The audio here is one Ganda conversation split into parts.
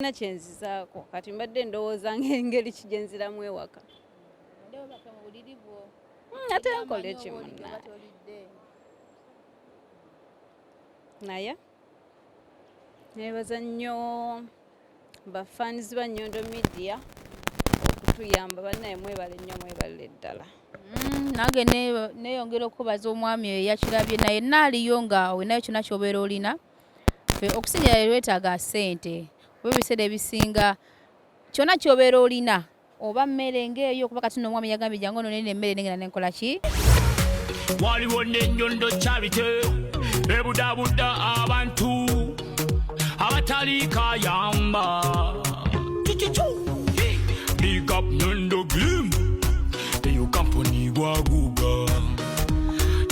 Na kyenzizaako kati mbadde ndowooza ngeri kijenziramu ewaka. Ate nkole ki munnaye? Naye neebaza nnyo bafanizi ba Nyondo Media okutuyamba bannaye mwebale nnyo mwebale ddala. Nange neeyongera okubaza omwami eyakirabye naye naaliyo nga wenayo kyonna ky'obeera olina okusingira lwetaaga ssente. Ebiseera ebisinga kyonna ky'obeera olina oba mmere ng'eyo kuba kati n'omwami yagambye jangu ono nina emmere nengenda nenkola ki. Waliwo n'enyondo charity ebudabudda abantu abatali kayamba. Big up Nyondo Glim eyo kampuni gwaguga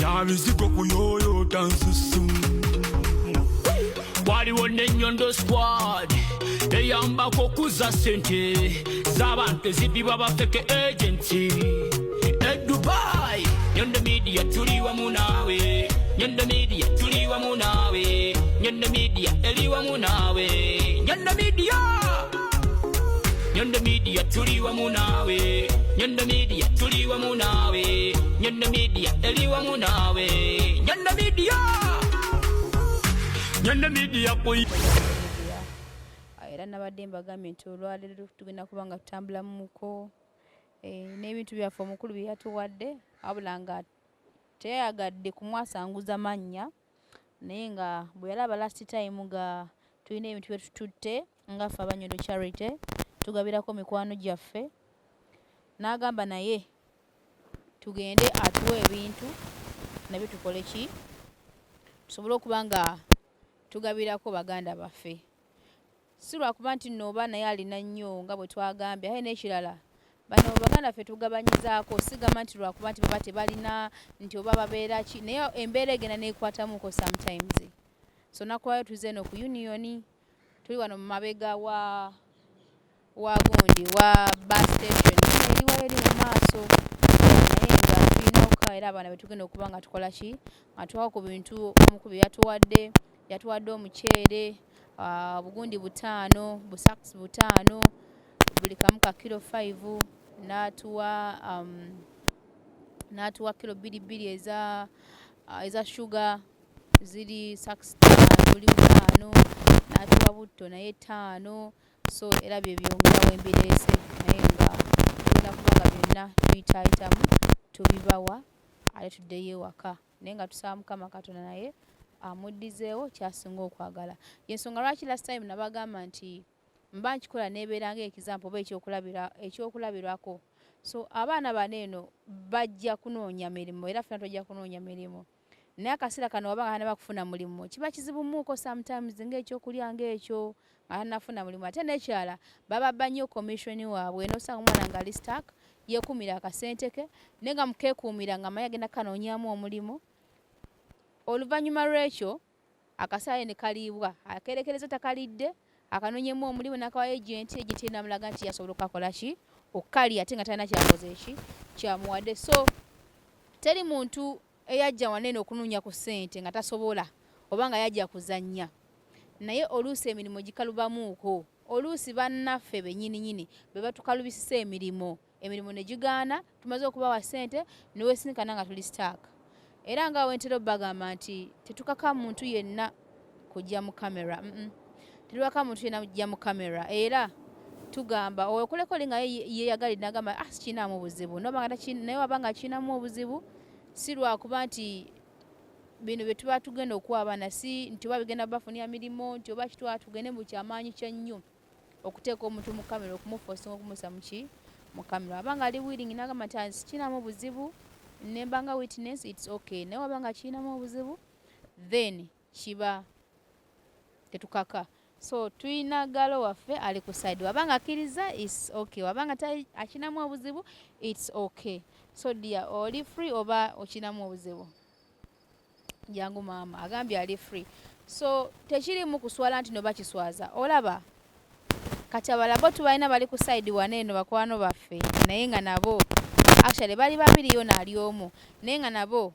yabizigo kuyoyota nsusu. Waliwo n'enyondo squad eyambako okuza ssente z'abantu ezibibwa bafeke agency e Dubai. Nyondo Media tuli wamu naawe, Nyondo Media tuli wamu naawe, Nyondo Media eri wamu naawe, Nyondo Media, Nyondo Media tuli wamu naawe, Nyondo Media tuli wamu naawe, Nyondo Media eri wamu naawe, Nyondo Media, Nyondo Media boy. Era nabadde mbagambye nti olwaleero tugenda kuba nga tutambula muko n'ebintu byaffe omukulu bye yatuwadde wabula nga teyayagadde kumwasanguza mannya, naye nga bwe yalaba last time nga tulina ebintu bye tututte nga ffe abanyondo charity tugabirako mikwano gyaffe, n'agamba naye tugende atuwe ebintu nabyo tukole ki, tusobole okuba nga tugabirako baganda baffe. Si lwakuba nti nno oba naye alina nnyo nga bwe twagambye, aye n'ekirala bano baganda ffe tugabanyizaako, sigamba nti lwakuba nti baba tebalina nti oba babeera ki, naye embeera egenda neekwatamuko sometimes. So nakubayo tuze eno ku union, tuli wano mu mabega wa gundi wa bus station eriwa eri mu maaso, naye nga tulina okukaa era abaana betugenda okuba nga tukola ki, nga tuwako ku bintu omukubi yatuwadde omuceere bugundi 5, busakisi 5, buli kamu ka kilo 5, n'atuwa kilo 2 eza sugar ziri sakisi 5 buli 5, n'atuwa butto naye 5. So era byebyongerawo embireese, naye nga tulina kuba nga byonna tuyitaayitamu tubibawa ate tuddeyo ewaka, naye nga tusaba Mukama Katonda naye amuddizeewo kyasinga okwagala. Yensonga lwaki last time nabagamba nti mba nkikola neebeera ng'ekizampo oba ekyokulabirwako. So abaana bano eno bajja kunoonya mirimu era ffena tojja kunoonya mirimu, naye akaseera kano wabanga bakufuna mulimu kiba kizibumuuko sometimes ng'ekyokulya ng'ekyo nga tanafuna mulimu. Ate n'ekyala bababba nnyo commission waabwe, n'osanga omwana nga ali stuck yeekuumira akasente ke naye nga mukeekuumira nga maye agenda kanoonyaamu omulimu. Oluvannyuma lw'ekyo akasaale ne kaliibwa, akerekereza takalidde akanoonyemu omulimu n'akawa agenti n'amulaga nti yasobola okukakola ki, okukali ate nga talina kyakoze ki kyamuwadde. So teri muntu eyajja wanene okunoonya ku ssente nga tasobola oba nga yajja kuzannya, naye oluusi emirimu gikalubamuuko. Oluusi bannaffe bennyininyini be batukalubisisa emirimu ne gigaana, tumaze okubawa ssente ne weesinkana nga tuli stuck. Era nga wentera bagamba nti tetukaka muntu yenna kujja mu kamera, tetubaka muntu yenna kujja mu kamera, era tugamba okuleko linga yeyagalira n'agamba sikinaamu obuzibu, naye wabanga kinamu obuzibu si lwakuba nti bino bye tuba tugenda okuwa abaana si nti oba bigenda bafunira mirimu nti oba kitwala tugende mu kyamaanyi kya nnyo okuteeka omuntu mu kamera, okumufosinga okumusa mu kamera. Abanga ali willing n'agamba nti sikinaamu obuzibu nembanga witness, it's okay. Naye wabanga kirinamu obuzibu then kiba tetukaka. So tulina galo waffe ali ku side, wabanga akkiriza is okay, wabanga akinamu obuzibu it's okay. So dear, oli free oba okinamu obuzibu? Jangu maama agambye ali free. So tekirimu kuswala nti noba kiswaza. Olaba kati abalabo tubalina bali ku side waneeno bakwano baffe, naye nga nabo actually bali babiri yo naali omu, naye nga nabo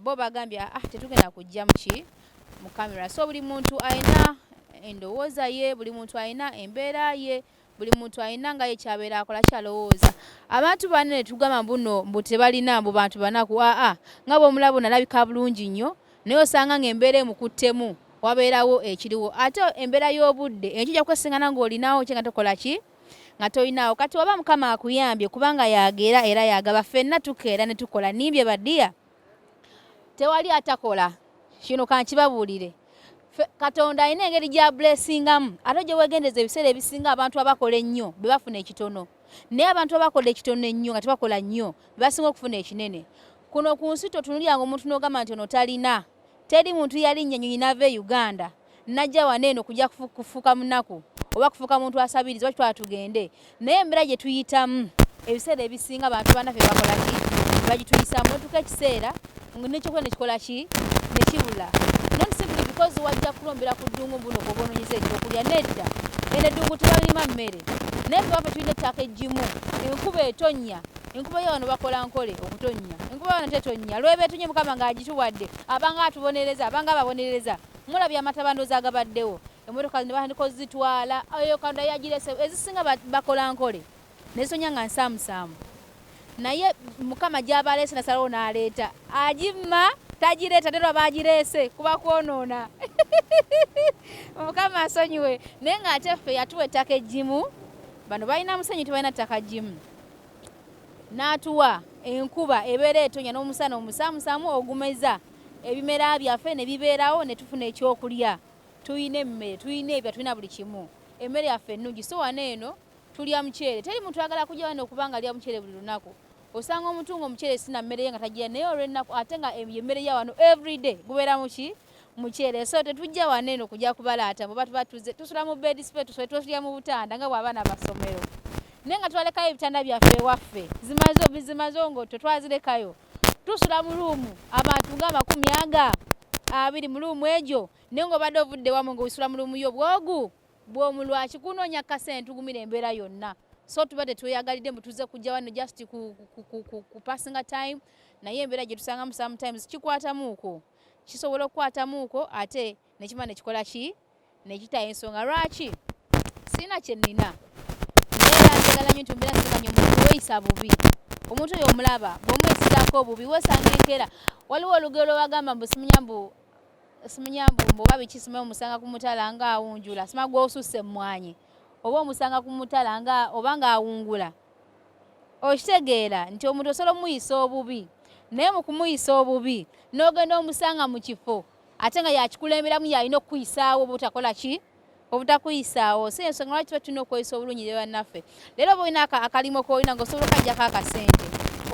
bo bagambye tetugenda kujja mu kamera. So buli muntu alina endowooza ye, buli muntu alina embeera ye, buli muntu alina nga ye kyabeera akola kyalowooza. Abantu banene tugamba buno mbu tebalina mbu bantu banaku nga bw'omulaba nalabika bulungi nnyo naye osanga ng'embeera emukuttemu wabeerawo ekiriwo. Ate embeera y'obudde enkijja kwesingana ng'olinawo kye nga tokola ki nga tolinawo. Kati oba Mukama akuyambye kubanga yageera era yagaba, ffenna tukeera ne tukola nimbye baddiya tewali atakola kino kankibabuulire. Katonda alina engeri gya blessingamu ate gye weegendeza ebiseera ebisinga abantu abakola ennyo be bafuna ekitono, naye abantu abakola ekitono ennyo nga tebakola nnyo be basinga okufuna ekinene. Kuno ku nsi totunulyanga omuntu n'ogamba nti ono talina. Teri muntu yalinnya nnyonyi n'ava e Uganda najja wano eno kujja kufuuka munaku oba kufuuka muntu asabiriza oba kitwala tugende. Naye embeera gye tuyitamu ebiseera ebisinga abantu bannaffe bakola ki bagituyisamu notuuka ekiseera nekyokola nekikola ki nekibula. Not simply because wajja kulombera ku ddungu mbuno kobonoonyeza ekyokulya nedda. Eno eddungu tebalima mmere naye ffe baffe tulina ettaka eggimu, enkuba etonnya, enkuba y'awano bakola nkole okutonnya, enkuba y'awano tetonnya. Lweba etonnya Mukama ng'agituwadde abanga atubonereza abanga ababonereza. Mulabye amatabandoozi agabaddewo emmotoka ne batandika ozitwala eyo Katonda yagirese ezisinga bakola nkole nezisonya nga nsaamusaamu. Naye Mukama gy'abaleese nasalawo n'aleeta agimma tagireeta nerwa bagireese kuba kwonoona. Mukama asonyiwe. Naye ng'ate ffe yatuwa ettaka eggimu, bano balina musenyu tebalina ttaka ggimu, n'atuwa enkuba ebeera etonya n'omusana omusaamusaamu ogumeza ebimera byaffe ne bibeerawo ne tufuna ekyokulya. Tuyina emmere, tuyina ebya, tuyina buli kimu. Emmere yaffe ennungi. So wano eno tulya muceere. Teri muntu ayagala kujja wano okubanga alya muceere buli lunaku. Osanga omuntu ng'omuceere sina mmere ye nga tajja naye olw'ennaku ate nga emmere ya wano everyday gubeera muki muceere. So tetujja wano eno kujja kubalaata bwe batuba tuze tusula mu bed space tulya mu butanda nga bw'abaana basomero. Naye nga twalekayo ebitanda byaffe ewaffe zimaze ng'otto twazirekayo. Tusula mu luumu abantu nga 20 mu luumu egyo naye ng'obadde ovudde wamu ng'osula mu luumu yo bwogu bw'omulwaki kunoonya kasente tugumira embeera yonna. So tuba tetweyagalidde mbu tuze kujja wano just ku passing time naye embeera gye tusangamu sometimes kikwatamuuko, kisobola okukwatamuuko ate nekima nekikola ki nekitayo ensonga lwaki sina kye nnina. Naye njagala nnyo nti mbeera nteganya omuntu weyisa bubi. Omuntu oyo omulaba bw'omwesizaako obubi weesanga enkeera. Waliwo olugero lwagamba mbu simanya mbu oba biki simanyi omusanga ku mutala nga awunjula sima gw'osusse emmwanyi oba omusanga ku mutala nga oba ng'awungula. Okitegeera nti omuntu osobola omuyisa obubi naye mu kumuyisa obubi n'ogenda omusanga mu kifo ate nga yakikulemberamu yalina okukuyisaawo obutakola ki obutakuyisaawo. Si ensonga lwaki tuba tulina okweyisa obulungi ne bannaffe. Leero bw'olina akalimo k'olina ng'osobola okajjako akasente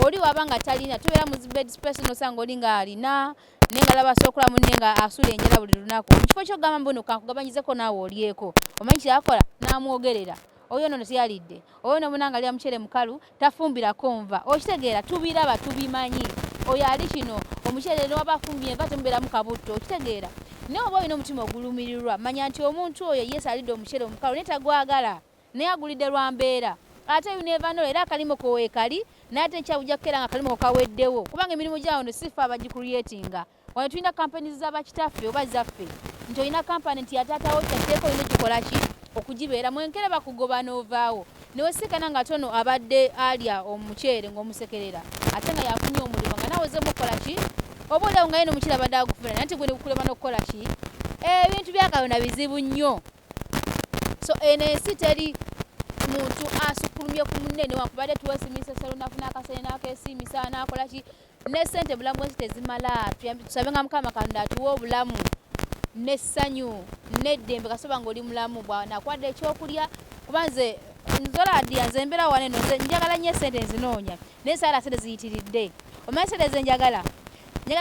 oli waba nga talina tubeera mu bed space n'osanga oli ng'alina naye nga laba asookola munne nga asuula enjala buli lunaku. Mu kifo ky'okugamba mbuno kankugabanyizeko naawe olyeko omanyi kyakola n'amwogerera oyo nno teyalidde oyo nomuna nga alya muceere mukalu tafumbirako nva. Okitegeera tubiraba tubimanyi oyo ali kino omuceere newaba afumbye enva temubeeramu kabutto. Okitegeera naye oba olina omutima ogulumirirwa manya nti omuntu oyo yeesalidde omuceere omukalu naye tagwagala naye agulidde lwa mbeera. Ate yunevanolo era akalimo koweekali naye ate nkyabujja kukeera nga akalimo kokaweddewo kubanga emirimu gyawo sifa abagicreatinga. Wano tulina kampani z'abakitaffe oba zaffe nti olina kampani nti yataatawo kyateeko olina okikola ki okugibeera mwenkere bakugoba n'ovaawo newesikana nga tono abadde alya omuceere ng'omusekerera ate nga yafunye omulimo nga nawe ozemu okukola ki oba olyawo nga yeno omuceere abadde agufuna naye nti gwe ne gukulema n'okukola ki ebintu byakabona bizibu nnyo. So eno ensi teri muntu asukulumye ku munne newankubadde tuwesimisa selunaku n'akasene n'akesimisa n'akola ki ne ssente bulamu ensi tezimala. Tusabe nga Mukama Katonda atuwa obulamu n'essanyu n'eddembe kasoba ng'oli mulamu bw'anakwadde ekyokulya kuba nze nzoladiya nze mbeera wano eno nze njagala nnyo essente nzinoonya naye saala ssente ziyitiridde. Omanyi ssente ze njagala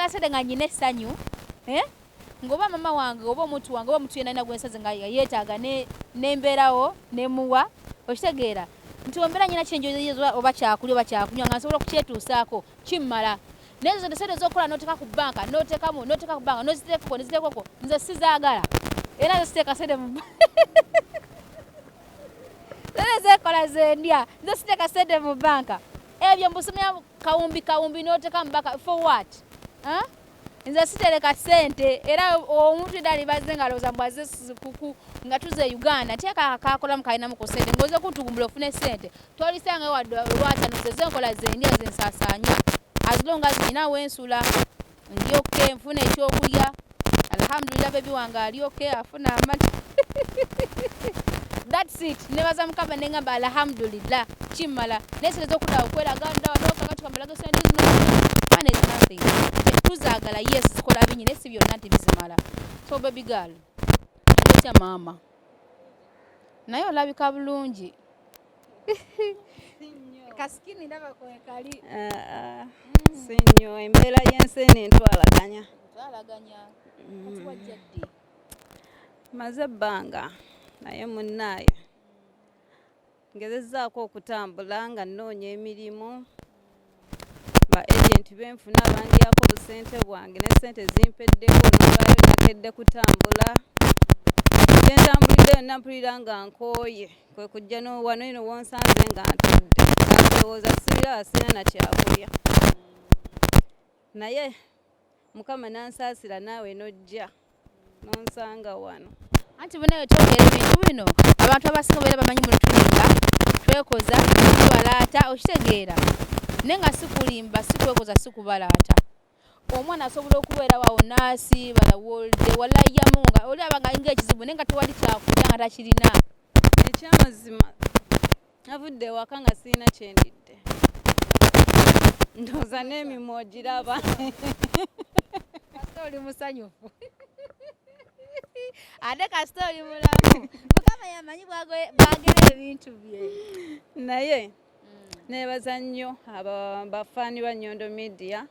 ssente nga nnyina essanyu ng'oba mama wange oba omuntu wange oba omuntu yenna gwe nsaze nga yeetaaga n'embeerawo n'emuwa. Okitegeera nti wembeera nnyina kyenjoyeza oba kyakulya oba kyakunywa nga nsobola okukyetuusaako kimmala. Naye ezo sente z'okola n'oteeka ku bbanka n'oteeka ku bbanka n'oziteekako nze sizaagala era nze siteeka sente mu sente zeekola zendya nze siteeka sente mu bbanka ebyo mbusimya kawumbi n'oteeka mu bbanka for what? nze sitereka ssente era omuntu dali bazze ngaloza mbwaze kuku nga tuze Uganda teeka akakola mukalina muko ssente ngoze kutugumbula ofune ssente tolisanga wadde lwata nze nkola zendia zensasaanya as long as nina wensula ndyoke mfune ekyokulya alhamdulillah baby wange alyoke afuna amata that's it nebaza mukama nengamba alhamdulillah chimala neseze okuda okweraga ndawa kakati kambalaga sente zino fane is nothing tuzagala yes kola binyi nesi byonna nti bizimala so baby girl ndotya mama naye olabika bulungi kaskini ndaba kwekali sinyo embeera y'ensi ntwalaganya kati wajja ddi maze ebbanga naye munnaayo ngezezzaako okutambula nga nnoonya emirimu ba agenti benfuna abandyako obusente bwange ne ssente zimpeddeko nolwayo nakedde kutambula gentambulidde yonna mpulira nga nkooye kwe kujja wano eno wonsanze nga ntudde ndowooza sirira sina na kyakulya naye mukama nansaasira naawe nojja nonsanga wano anti bunayo twogera ebintu bino abantu abasinga beera bamanyi mu lutulimba twekoza tubalaata okitegeera naye nga sikulimba sikwekoza sikubalaata omwana asobola okubeera wawo naasi balawolde walayamu nga oli abanga ng'ekizibu naye nga tewali kyakulya nga takirina ekyamazima avudde ewaka nga sirina kyendidde ndowooza n'emimwa ogiraba kasita oli musanyufu ate kasita oli mulamu mukama yamanyi bwagera ebintu bye naye nebaza nnyo bafaani ba Nyondo Media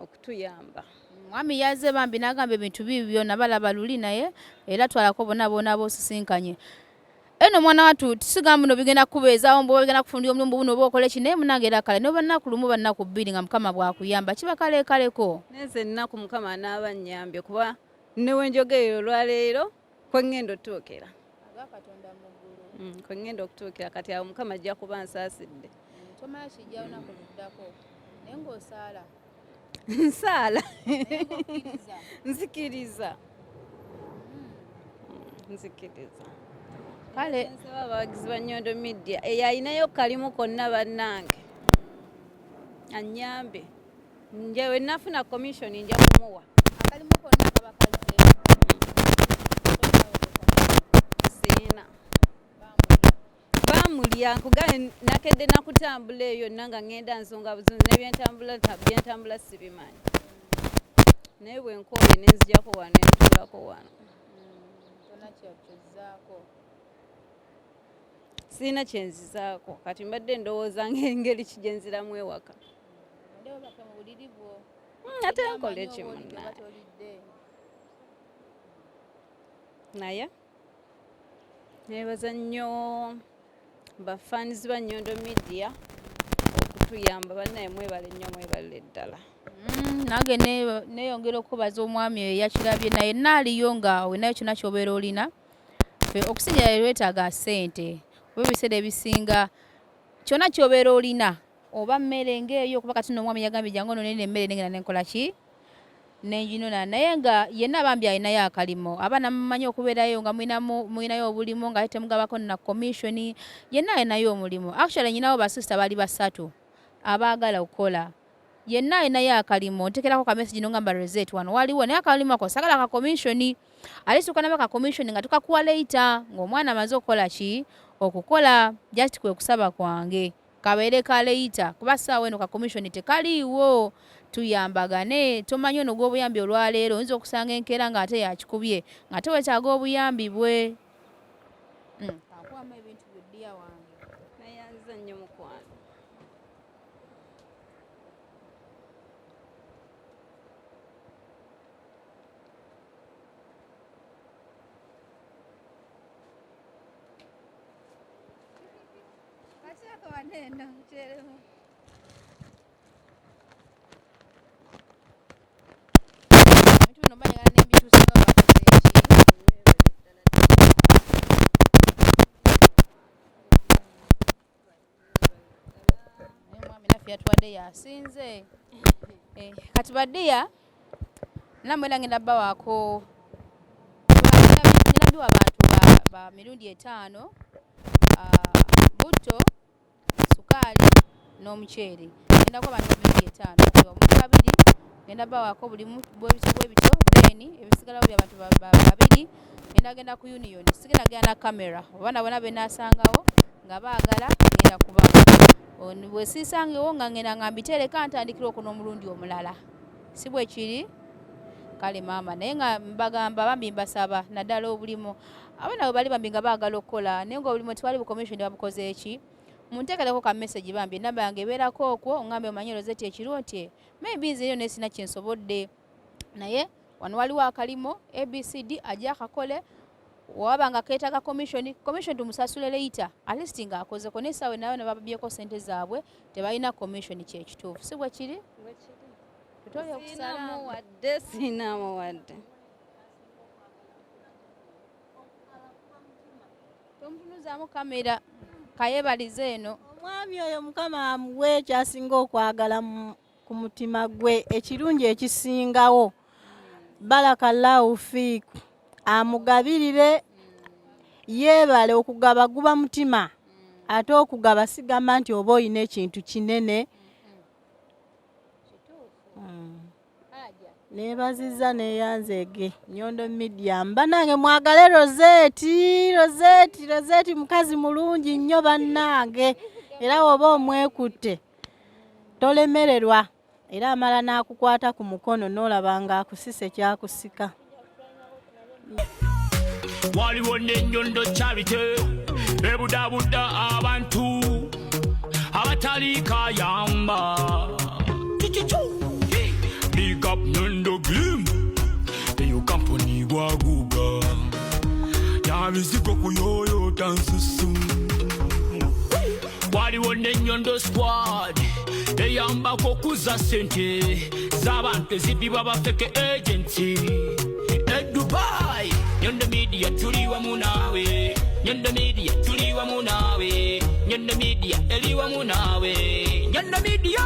okutuyamba mwami yazze bambi n'agamba ebintu bibyo nabalaba luli naye era twalako bonna bosisinkanye eno mwana watu tusigamba muno bigenda kubeezaawo mbo bigenda kufundira omulumbu buno oba okole ki naye munange era kale noba nnaku lumu bannaku bbiri nga mukama bwakuyamba kiba kalekaleko neze ennaku mukama anaaba nnyambye kuba newenjogerera olwaleero kwengenda otuukira kwengenda okutuukira kati awo mukama ajja kuba nsaasidde tomala kijjawo naku luddako naye ng'osaala nsaala nzikiriza kale nsaba abawagizi ba Nyondo Media eyalinayo kalimu konna bannange annyambe njewe nafuna commission nja kumuwa akalimu konna kabakaze siina bamulya nkugane nakedde nakutambula eyo nanga ngenda nsonga buzunzi nebyentambula sibimanyi naye bwenkooye nenzijako wano entulako wano siina kyenzizaako kati mbadde ndowooza ngeri kijenziramu ewaka ate nkole kimunna naye nebaza nnyo bafaanizi ba Nyondo Media okutuyamba bannaye mwebale nnyo mwebalire ddala nange neyongera okubaza omwami oyo yakirabye naye naaliyo nga wenayo kyonna kyobeera olina okusingira lwetaaga ssente oba ebiseera ebisinga kyonna kyobeera olina oba mmere ng'eyo kuba kati n'omwami yagambye jangu ono nene emmere nengenda nenkola ki nenginona naye nga yenna bambi alinayo akalimo abaana mumanyi okubeerayo nga mulinayo obulimu nga temugabako na commission yenna alinayo omulimu actually nyinawo basista bali basatu abaagala okukola yenna alinayo akalimo ntekerako ka message nongamba Rozet wano waliwo naye akalimo ako sagala ka commission alisuka naba ka commission nga tukakuwa later ng'omwana amaze okukola ki okukola just kwe kusaba kwange kabeere ka later kuba saawa eno ka commission tekaliiwo tuyambagane tomanyi ono gw'obuyambi olwaleero oyinza okusanga enkeera ng'ate yakikubye ng'ate wetaaga obuyambi bwe kankuwamu ebintu byoddiya wange nayanza nnyo mukwano kakyako waneno kyeremu yatuwadde yasinze kati baddiya namwe ngenda bawaako ninabiwa abantu ba mirundi 5 butto sukaali n'omuceere ngenda ko abantu mirundi 5 omuntu babiri ngenda bawaako buli bwebito then ebisigala by'abantu babiri ngenda ku union sigenda genda kamera obana bona benasangawo nga baagala ngenda kubaako bwe sisangewo nga ngenda ngambitereka ntandikira okuno omulundi omulala si bwe kiri kale mama naye nga mbagamba bambi mbasaba naddala obulimu abana bwe bali bambi nga baagala okukola naye nga obulimu tewali bukommission babukoze eki munteekereko ka message bambi namba yange ebeerako okwo ongambe omanyi Rozet ekiro nti maybe nze eyo nesina kyensobodde naye wano waliwo akalimo ABCD ajja akakole waba nga keetaga commission tumusasule later at least nga akozeko n'essaawa nayo ne bababyeko ssente zaabwe tebalina commission kyekituufu si bwe kiri Sinamu wadde. Tomutunuzaamu kamera kayebalize eno. Omwami oyo Mukama amuwe kyasinga okwagala ku mutima gwe ekirungi ekisingawo. Barakallahu fiiku amugabirire yeebale okugaba guba mutima ate okugaba sigamba nti oba oyina ekintu kinene. Nebaziza neyanzege Nyondo Media mba nange mwagale Rozet mukazi mulungi nnyo bannange era oba omwekutte tolemererwa era amala n'akukwata ku mukono n'olabanga akusise kyakusika. Waliwo n'enyondo charity ebudabudda abantu abatali kayamba. Big up Nyondo Glim, eyo company waguga yabiziko kuyoyo tansusu. Waliwo n'enyondo squad eyambako kuza sente z'abantu ezibibwa bafeke agency Dudai. Nyondo Media tuli wamu naawe, Nyondo Media tuli wamu naawe, Nyondo Media eli wamu naawe, Nyondo Media.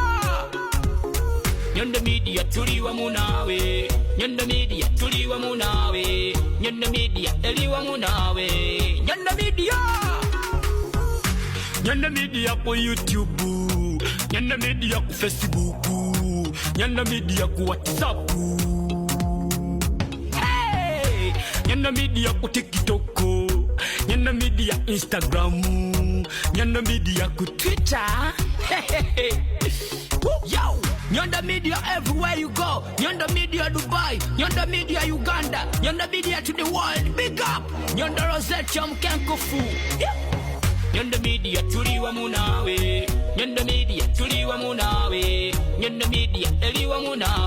Nyondo Media tuli wamu naawe, Nyondo Media tuli wamu naawe, Nyondo Media eli wamu naawe, Nyondo Media. Nyondo Media ku YouTube, Nyondo Media ku Facebook, Nyondo Media ku WhatsApp. Hey! Nyondo Media ku TikTok, Nyondo Media Instagram, Nyondo Media ku Twitter. Yo! Nyondo Media everywhere you go. Nyondo Media Dubai, Nyondo Media Uganda, Nyondo Media to the world. Big up! Nyondo Rozet Chamkenkofu. Nyondo Media tuli wamu naawe, Nyondo Media tuli wamu naawe, Nyondo Media eli wamu naawe.